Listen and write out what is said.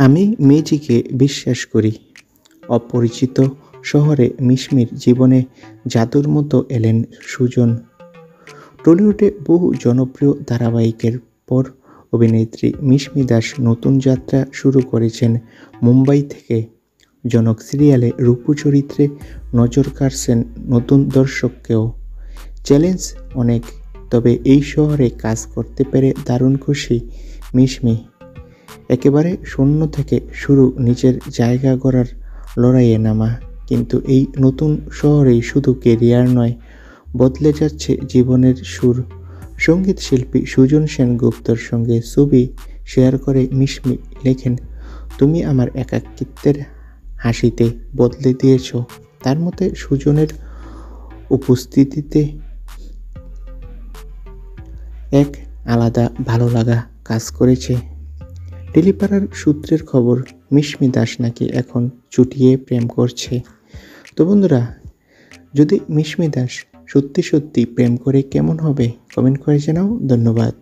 আমি মেয়েটিকে বিশ্বাস করি। অপরিচিত শহরে মিশমির জীবনে জাদুর মতো এলেন সুজন। টলিউডে বহু জনপ্রিয় ধারাবাহিকের পর অভিনেত্রী মিশমি দাস নতুন যাত্রা শুরু করেছেন মুম্বাই থেকে। জনক সিরিয়ালে রূপু চরিত্রে নজর কাড়ছেন নতুন দর্শককেও। চ্যালেঞ্জ অনেক, তবে এই শহরে কাজ করতে পেরে দারুণ খুশি মিশমি। একেবারে শূন্য থেকে শুরু, নিজের জায়গা গড়ার লড়াইয়ে নামা। কিন্তু এই নতুন শহরেই শুধু কেরিয়ার নয়, বদলে যাচ্ছে জীবনের সুর। সঙ্গীত শিল্পী সুজন সেনগুপ্তর সঙ্গে ছবি শেয়ার করে মিশমি লেখেন, তুমি আমার একাকিত্বের হাসিতে বদলে দিয়েছ। তার মতে সুজনের উপস্থিতিতে এক আলাদা ভালো লাগা কাজ করেছে। টেলিপাড়ার সূত্রের খবর, মিশমি দাস নাকি এখন চুটিয়ে প্রেম করছে। তো বন্ধুরা, যদি মিশমি দাস সত্যি সত্যি প্রেম করে কেমন হবে কমেন্ট করে জানাও। ধন্যবাদ।